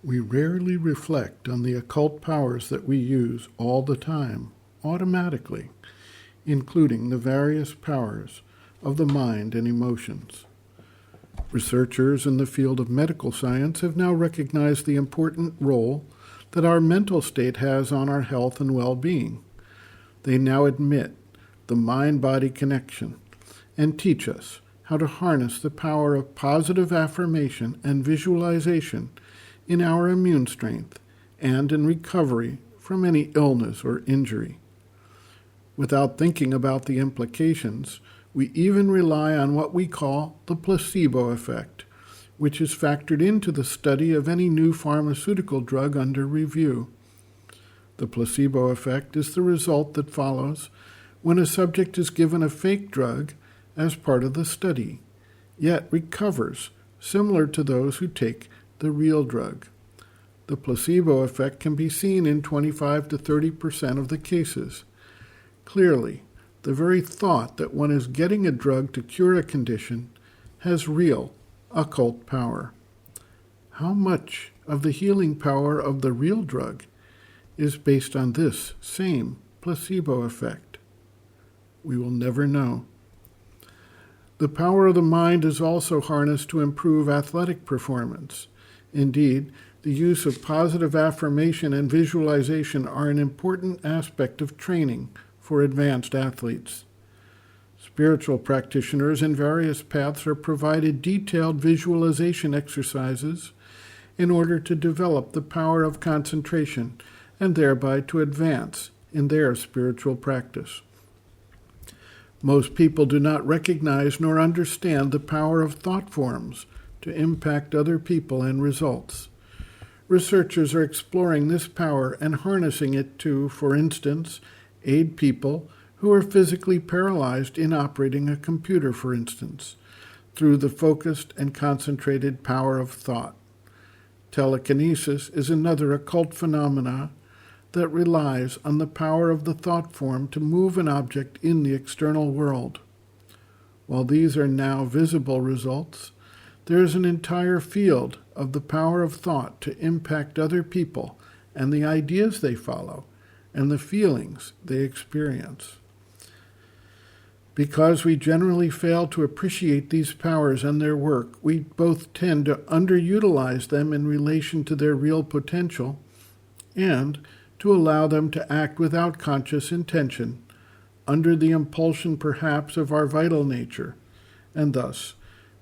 We rarely reflect on the occult powers that we use all the time, automatically, including the various powers of the mind and emotions. Researchers in the field of medical science have now recognized the important role that our mental state has on our health and well-being. They now admit the mind-body connection and teach us how to harness the power of positive affirmation and visualization in our immune strength and in recovery from any illness or injury. Without thinking about the implications, we even rely on what we call the placebo effect, which is factored into the study of any new pharmaceutical drug under review. The placebo effect is the result that follows when a subject is given a fake drug as part of the study, yet recovers, similar to those who take the real drug. The placebo effect can be seen in 25 to 30% of the cases. Clearly, the very thought that one is getting a drug to cure a condition has real occult power. How much of the healing power of the real drug is based on this same placebo effect? We will never know. The power of the mind is also harnessed to improve athletic performance. Indeed, the use of positive affirmation and visualization are an important aspect of training for advanced athletes. Spiritual practitioners in various paths are provided detailed visualization exercises in order to develop the power of concentration and thereby to advance in their spiritual practice. Most people do not recognize nor understand the power of thought forms to impact other people and results. Researchers are exploring this power and harnessing it to, for instance, aid people who are physically paralyzed in operating a computer, for instance, through the focused and concentrated power of thought. Telekinesis is another occult phenomena that relies on the power of the thought form to move an object in the external world. While these are now visible results, there is an entire field of the power of thought to impact other people and the ideas they follow and the feelings they experience. Because we generally fail to appreciate these powers and their work, we both tend to underutilize them in relation to their real potential and to allow them to act without conscious intention, under the impulsion perhaps of our vital nature, and thus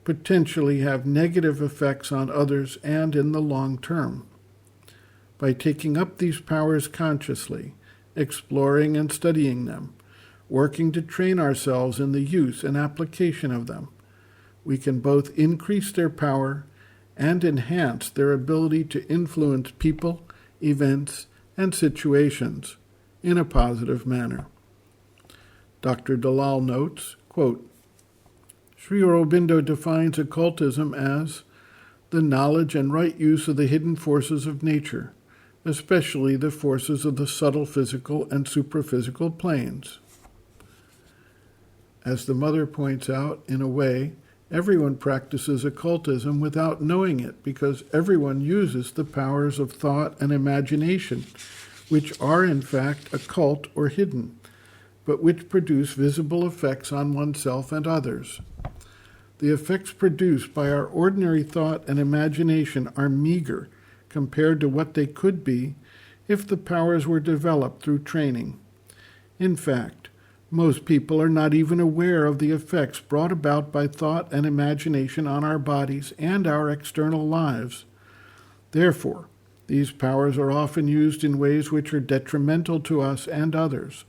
potentially have negative effects on others and in the long term. By taking up these powers consciously, exploring and studying them, working to train ourselves in the use and application of them, we can both increase their power and enhance their ability to influence people, events, and situations in a positive manner. Dr. Dalal notes, quote, Sri Aurobindo defines occultism as the knowledge and right use of the hidden forces of nature, especially the forces of the subtle physical and supraphysical planes. As the mother points out, in a way, everyone practices occultism without knowing it because everyone uses the powers of thought and imagination, which are in fact occult or hidden, but which produce visible effects on oneself and others. The effects produced by our ordinary thought and imagination are meager compared to what they could be if the powers were developed through training. In fact, most people are not even aware of the effects brought about by thought and imagination on our bodies and our external lives. Therefore, these powers are often used in ways which are detrimental to us and others.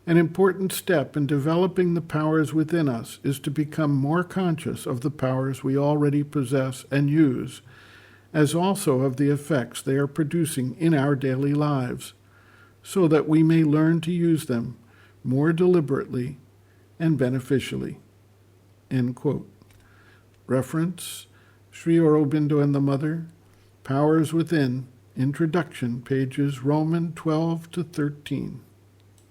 An important step in developing the powers within us is to become more conscious of the powers we already possess and use, as also of the effects they are producing in our daily lives, so that we may learn to use them more deliberately and beneficially. End quote. Reference, Sri Aurobindo and the Mother, Powers Within, Introduction, pages Roman 12 to 13.